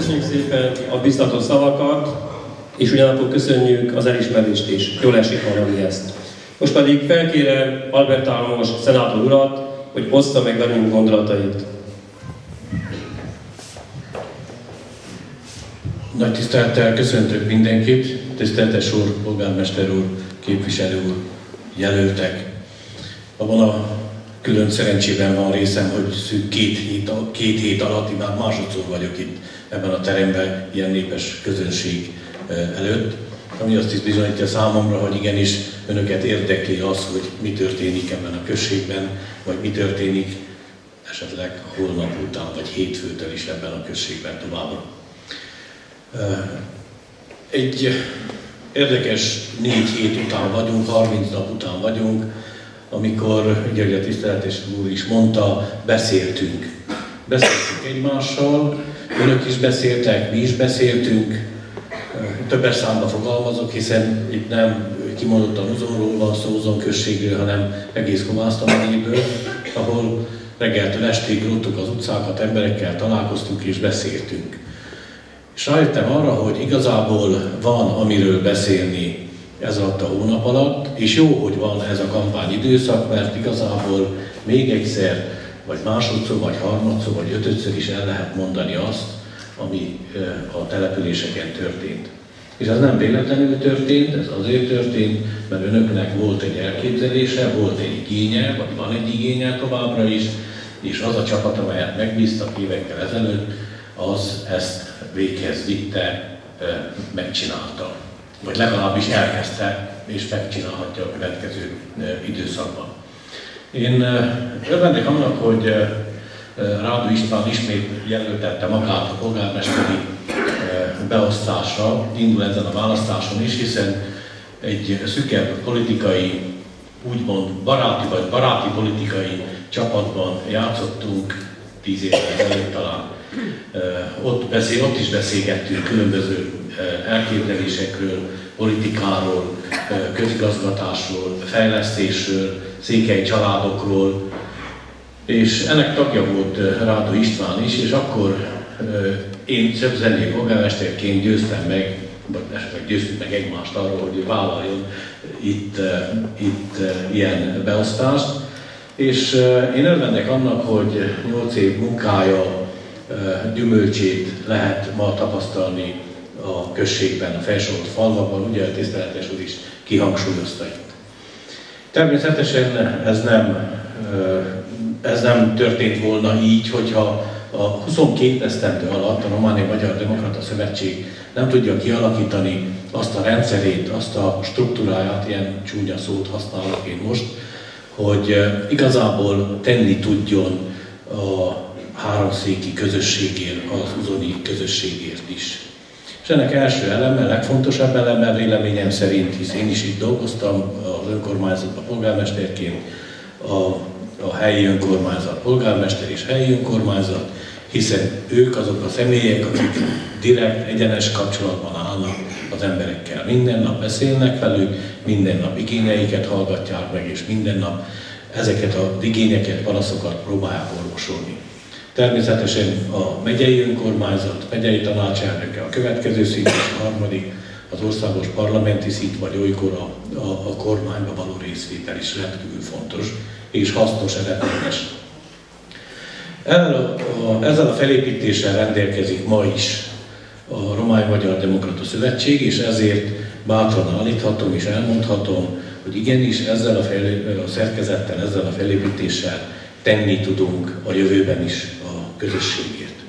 Köszönjük szépen a biztató szavakat, és ugyanakkor köszönjük az elismerést is. Jól esik valami ezt. Most pedig felkérem Albert Álmos szenátor urat, hogy ossza meg velünk gondolatait. Nagy tisztelettel köszöntök mindenkit, tiszteletes úr, polgármester úr, képviselő úr, jelöltek. Abban a külön szerencsében van részem, hogy szűk két hét alatt, már másodszor vagyok itt ebben a teremben, ilyen népes közönség előtt, ami azt is bizonyítja számomra, hogy igenis önöket érdekli az, hogy mi történik ebben a községben, vagy mi történik esetleg holnap után, vagy hétfőtől is ebben a községben továbbra. Egy érdekes 4 hét után vagyunk, 30 nap után vagyunk, amikor, ugye a tiszteletes úr is mondta, beszéltünk. Beszéltünk egymással, önök is beszéltek, mi is beszéltünk. Többes számba fogalmazok, hiszen itt nem kimondottan Uzonról van szó, Uzon községről, hanem egész Komászta megyéből, ahol reggeltől estig rúgtuk az utcákat, emberekkel találkoztunk és beszéltünk. És rájöttem arra, hogy igazából van amiről beszélni ez alatt a hónap alatt, és jó, hogy van ez a kampányidőszak, mert igazából még egyszer, vagy másodszor, vagy harmadszor, vagy ötödször is el lehet mondani azt, ami a településeken történt. És ez nem véletlenül történt, ez azért történt, mert önöknek volt egy elképzelése, volt egy igénye, vagy van egy igénye továbbra is, és az a csapat, amelyet megbíztak évekkel ezelőtt, az ezt véghez vitte, megcsinálta. Vagy legalábbis elkezdte, és megcsinálhatja a következő időszakban. Én örvendek annak, hogy Rádó István ismét jelöltette magát a polgármesteri beosztásra, indul ezen a választáson is, hiszen egy szükebb politikai, úgymond baráti politikai csapatban játszottunk 10 évvel ezelőtt talán. Ott is beszélgettünk különböző elképzelésekről, politikáról, közigazgatásról, fejlesztésről, székely családokról, és ennek tagja volt Rádó István is, és akkor én Szöpzenei polgármesterként győztem meg, vagy esetleg győztük meg egymást arról, hogy ő vállaljon itt ilyen beosztást. És én örvendek annak, hogy 8 év munkája gyümölcsét lehet ma tapasztalni a községben, a felsorolt falvakban, ugye a tiszteletes úr is kihangsúlyozta itt. Természetesen ez nem történt volna így, hogyha a 22 esztendő alatt a Romániai Magyar Demokrata Szövetség nem tudja kialakítani azt a rendszerét, azt a struktúráját, ilyen csúnya szót használok én most, hogy igazából tenni tudjon a háromszéki közösségért, az uzoni közösségért is. És ennek első eleme, legfontosabb eleme véleményem szerint, hisz én is itt dolgoztam az önkormányzatban polgármesterként, a helyi önkormányzat, polgármester és helyi önkormányzat, hiszen ők azok a személyek, akik direkt, egyenes kapcsolatban állnak az emberekkel. Minden nap beszélnek velük, minden nap igényeiket hallgatják meg, és minden nap ezeket az igényeket, panaszokat próbálják orvosolni. Természetesen a megyei önkormányzat, megyei tanácselnöke a következő szint, a harmadik, az országos parlamenti szint, vagy olykor a kormányba való részvétel is rendkívül fontos és hasznos, eredményes. Ezzel a felépítéssel rendelkezik ma is a Romániai Magyar Demokrata Szövetség, és ezért bátran állíthatom és elmondhatom, hogy igenis ezzel a szerkezettel, ezzel a felépítéssel tenni tudunk a jövőben is a közösségért.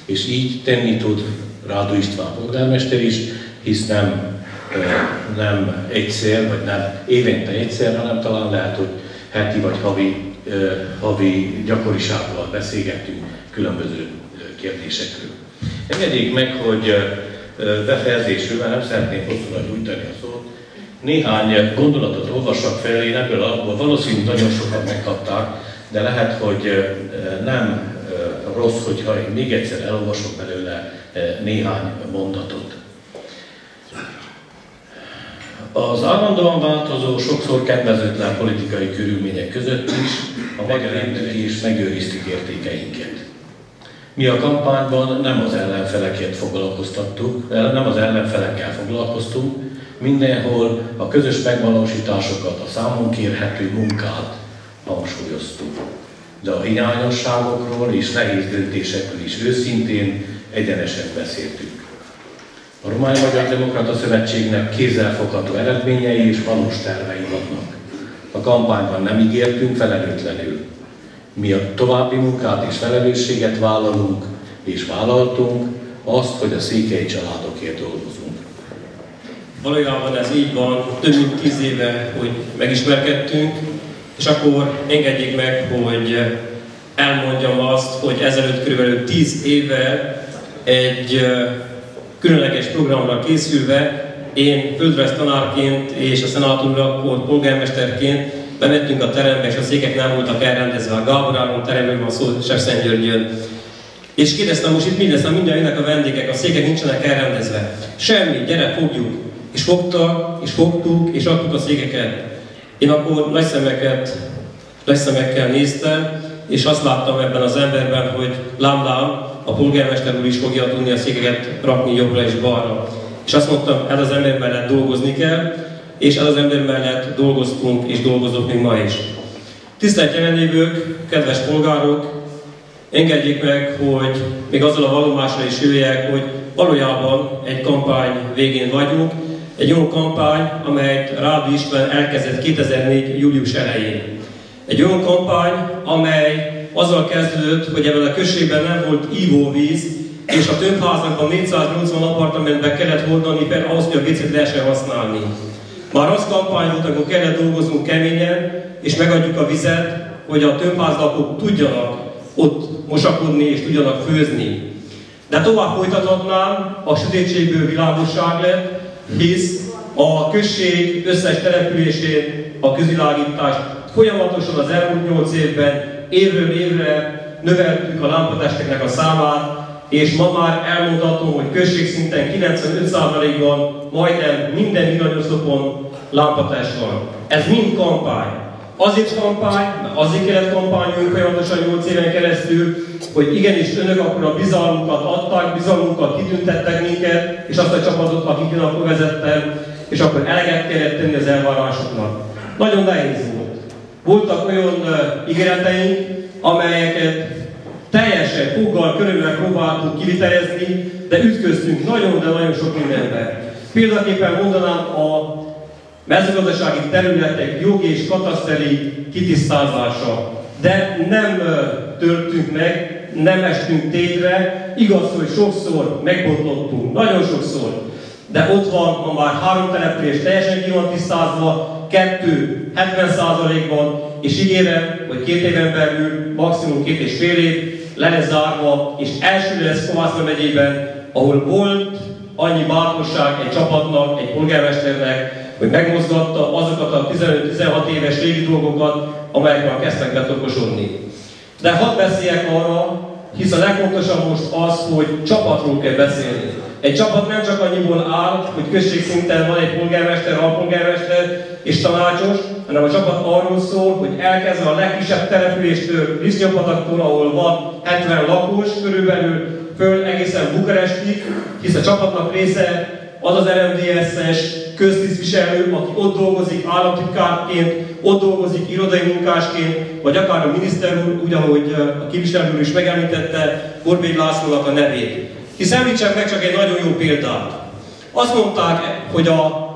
És így tenni tud Rádó István polgármester is, hisz nem egyszer, vagy nem évente egyszer, hanem talán lehet, hogy heti vagy havi gyakorisággal beszélgetünk különböző kérdésekről. Engedjék meg, hogy befejezésül, mert nem szeretném hosszúra gyújtani a szót, néhány gondolatot olvassak fel, én ebből alapból valószínűleg nagyon sokat megkapták, de lehet, hogy nem rossz, hogyha én még egyszer elolvasok belőle néhány mondatot. Az állandóan változó, sokszor kedvezőtlen politikai körülmények között is a magyar emberek is megőriztük értékeinket. Mi a kampányban nem az ellenfeleket foglalkoztattuk, nem az ellenfelekkel foglalkoztunk, mindenhol a közös megvalósításokat, a számon kérhető munkát hangsúlyoztuk. De a hiányosságokról és nehéz döntésekről is őszintén, egyenesen beszéltünk. A Románia-Magyar Demokrata Szövetségnek kézzelfogható eredményei és valós tervei vannak. A kampányban nem ígértünk felelőtlenül. Mi a további munkát és felelősséget vállalunk és vállaltunk, azt, hogy a székely családokért dolgozunk. Valójában ez így van, több mint 10 éve, hogy megismerkedtünk, és akkor engedjék meg, hogy elmondjam azt, hogy ezelőtt kb. 10 éve egy különleges programra készülve én földrajztanárként és a szenátor akkor polgármesterként bemettünk a terembe, és a székek nem voltak elrendezve. A Gábor Áron teremről van szó, Sepszentgyörgyön. És kérdeztem, most itt mi lesz, mindjárt jönnek a vendégek, a székek nincsenek elrendezve. Semmi, gyere, fogjuk. És fogta, és fogtuk, és adtuk a székeket. Én akkor nagy szemekkel néztem, és azt láttam ebben az emberben, hogy lám, a polgármester úr is fogja tudni a székeket rakni jobbra és balra. És azt mondtam, ez az ember mellett dolgozni kell, és ez az ember mellett dolgoztunk és dolgozok még ma is. Tisztelt jelenlévők, kedves polgárok, engedjék meg, hogy még azzal a vallomással is jöjjek, hogy valójában egy kampány végén vagyunk. Egy olyan kampány, amelyet Rádi István elkezdett 2004. július elején. Egy olyan kampány, amely azzal kezdődött, hogy ebben a községben nem volt ivóvíz, és a tömbházakban 480 apartmentbe kellett hordani fel ahhoz, hogy a WC-t lehessen használni. Már az kampány volt, amikor kellett dolgoznunk keményen, és megadjuk a vizet, hogy a tömbházlakók tudjanak ott mosakodni és tudjanak főzni. De tovább folytathatnám, a sötétségből világosság lett, hisz a község összes településén a közvilágítást folyamatosan az elmúlt 8 évben évről évre növeltük a lámpatesteknek a számát, és ma már elmondhatom, hogy községszinten 95%-ban majdnem minden villanyoszlopon lámpatest van. Ez mind kampány. Azért kampány, azért kellett kampányolni folyamatosan 8 éven keresztül, hogy igenis önök akkor a bizalmukat adták, bizalmukat kitüntettek minket, és azt a csapatot, akik én akkor vezettem, és akkor eleget kellett tenni az elvárásoknak. Nagyon nehéz volt. Voltak olyan ígéreteink, amelyeket teljesen foggal, körülbelül próbáltunk kivitelezni, de ütköztünk nagyon, de nagyon sok mindenben. Példaképpen mondanám a mezőgazdasági területek jogi és kataszteri kitisztázása. De nem törtünk meg, nem estünk tétre, igaz, hogy sokszor megbotlottunk, nagyon sokszor. De ott van ma már 3 település teljesen ki van tisztázva, 2 70%-ban, és ígérem, hogy 2 éven belül, maximum 2,5 év le lesz zárva, és első lesz Kovászna megyében, ahol volt annyi bátorság egy csapatnak, egy polgármesternek, hogy megmozgatta azokat a 15-16 éves régi dolgokat, amelyekről kezdtek betokosodni. De hadd beszéljek arra, hisz a legfontosabb most az, hogy csapatról kell beszélni. Egy csapat nem csak annyiból áll, hogy községszinten van egy polgármester, alpolgármester és tanácsos, hanem a csapat arról szól, hogy elkezdve a legkisebb településtől, Lisznyapataktól, ahol van 70 lakos körülbelül, föl egészen Bukarestig, hisz a csapatnak része az az RMDSZ-es köztisztviselő, aki ott dolgozik államtitkárként, ott dolgozik irodai munkásként, vagy akár a miniszter úr, úgy ahogy a képviselő úr is megemlítette, Orbély Lászlónak a nevét. Hisz említsem meg csak egy nagyon jó példát. Azt mondták, hogy a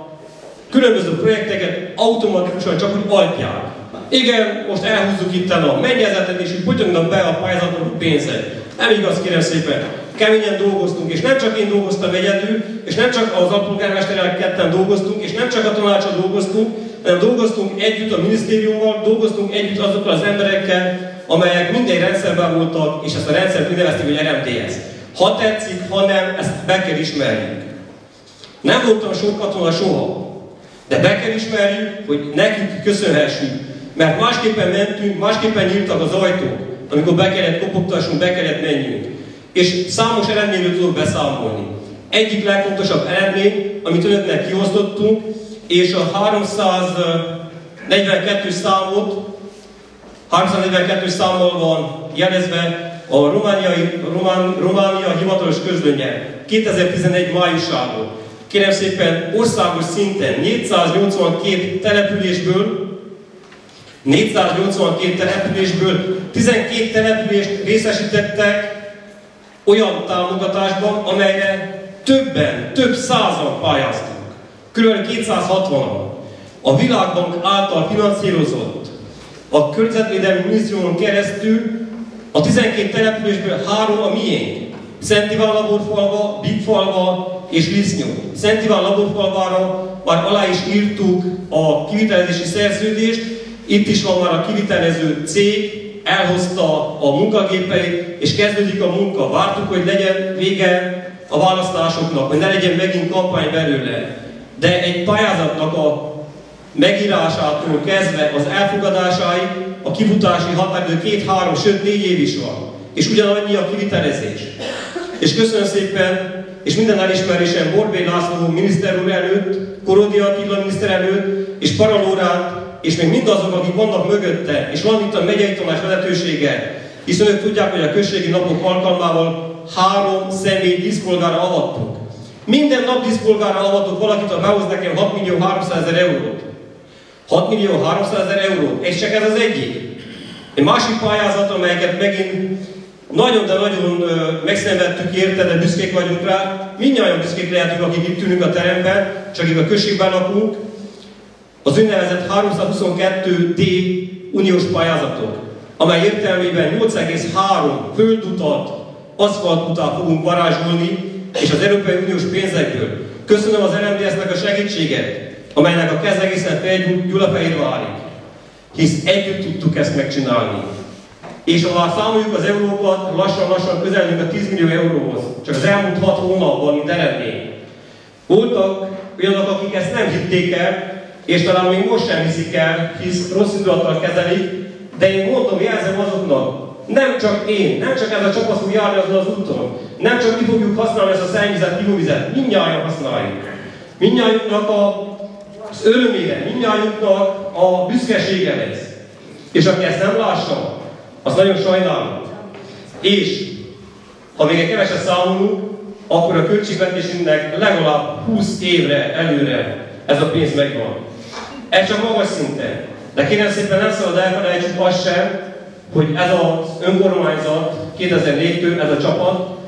különböző projekteket automatikusan csak úgy adják. Igen, most elhúzzuk itt a mennyezetet, és úgy potyognak be a pályázatok pénzet. Nem igaz, kérem szépen. Keményen dolgoztunk, és nem csak én dolgoztam egyedül, és nem csak az alpolgármesterrel ketten dolgoztunk, és nem csak a tanácsal dolgoztunk, hanem dolgoztunk együtt a minisztériummal, dolgoztunk együtt azokkal az emberekkel, amelyek mindegy rendszerben voltak, és ezt a rendszert úgy nevezték, hogy RMDSZ. Ha tetszik, ha nem, ezt be kell ismerjük. Nem voltam sok katona soha, de be kell ismerjük, hogy nekünk köszönhessük, mert másképpen mentünk, másképpen nyíltak az ajtók, amikor be kellett kopogtassunk, be kellett menjünk. És számos eredményről tudok beszámolni. Egyik legfontosabb eredmény, amit önöknek kiosztottunk, és a 342 számmal van jelezve, a Románia hivatalos közlönnye 2011 májusában. Kérem szépen, országos szinten 482 településből 12 települést részesítettek olyan támogatásban, amelyre több százan pályáztak. Kb. 260-an. A Világbank által finanszírozott a Környezetvédelmi Minisztériumon keresztül a 12 településből 3 a miénk. Szent Iván Laborfalva, Bigfalva és Lisznyó. Szent Iván Laborfalvára már alá is írtuk a kivitelezési szerződést, itt is van már a kivitelező cég, elhozta a munkagépeit, és kezdődik a munka. Vártuk, hogy legyen vége a választásoknak, hogy ne legyen megint kampány belőle. De egy pályázatnak a megírásától kezdve az elfogadásáig a kifutási határidő 2-3, sőt 4 év is van. És ugyanannyi a kivitelezés. És köszönöm szépen, és minden elismerésem Borbély László miniszter úr előtt, Korodi Attila miniszter előtt, és Paralóránt, és még mindazok, akik vannak mögötte, és van itt a megyei tanács vezetősége, hiszen ők tudják, hogy a községi napok alkalmával 3 személy díszpolgára avattuk. Minden nap díszpolgára avatok valakit, a behoz nekem 6.300.000 eurót. 6.300.000 eurót, és csak ez az egyik. Egy másik pályázat, amelyeket megint nagyon, de nagyon megszenvedtük érte, de büszkék vagyunk rá. Mindnyájan büszkék lehetünk, akik itt ülünk a teremben, csak akik a községben lakunk. Az úgynevezett 322D uniós pályázatok, amely értelmében 8,3 földutat, aszfaltutát fogunk varázsolni, és az Európai Uniós pénzekből. Köszönöm az RMDS-nek a segítséget, amelynek a kez egészen Gyulafehérvárig, hisz együtt tudtuk ezt megcsinálni. És ha már számoljuk az eurókat, lassan közelünk a 10 millió euróhoz. Csak az elmúlt 6 hónapban, mint eredmény. Voltak olyanok, akik ezt nem hitték el, és talán még most sem hiszik el, hisz rossz indulattal kezelik, de én mondom, jelzem azoknak, nem csak én, nem csak ez a csapat fog járni azon az úton, nem csak mi fogjuk használni ezt a szennyvizet, ivóvizet, mindnyájan használjuk. Mindnyájunknak az örömére, mindnyájunknak a büszkesége lesz. És aki ezt nem lássa, az nagyon sajnálom. És ha még egy keveset számolunk, akkor a költségvetésünknek legalább 20 évre előre ez a pénz megvan. Ez csak magas szinten. De kérem szépen nem szabad elfelejtsük azt sem, hogy ez az önkormányzat 2004-től, ez a csapat,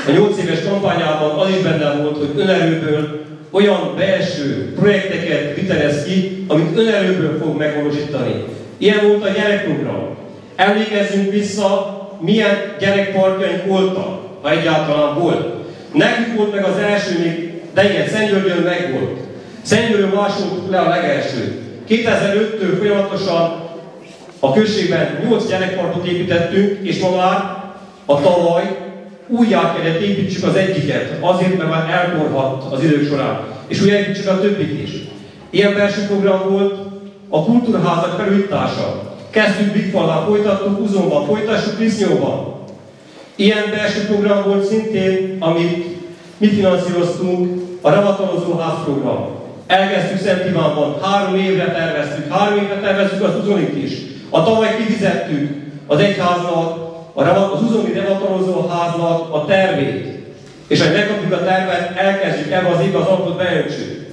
a 8 éves kampányában az is benne volt, hogy önerőből olyan belső projekteket vitelez ki, amit önerőből fog megvalósítani. Ilyen volt a gyerekprogram. Emlékezzünk vissza, milyen gyerekparkjaink voltak, ha egyáltalán volt. Nekünk volt meg az első még, de igen, Szentgyörgyön meg volt. Szentgyörgyön másoltuk le a legelső. 2005-től folyamatosan a községben 8 gyerekparkot építettünk, és ma már a tavaly újjá kellett építsük az egyiket, azért, mert már elkorhadt az idők során. És újjá építsük a többit is. Ilyen belső program volt a kultúrházak felújítása. Kezdtük Bigfalván, folytattuk Uzonban, folytassuk Lisznyóban. Ilyen belső program volt szintén, amit mi finanszíroztunk, a ravatalozóház program. Elkezdtük Szent Ivánban, 3 évre terveztük az Uzonit is. A tavaly kifizettük az egyháznak, az Uzoni ravatalozóháznak a tervét. És ha megkapjuk a tervet, elkezdjük ebbe az évbe az alapot beöntsük.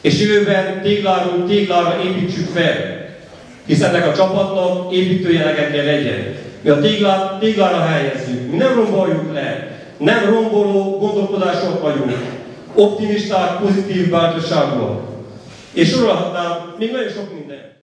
És jövőben tégláról téglára építsük fel. Hisz ennek a csapatnak építőjeleket kell legyen. Mi a téglára helyezzük, mi nem romboljuk le, nem romboló gondolkodások vagyunk, optimisták, pozitív változságok. És sorolhatnám még nagyon sok minden.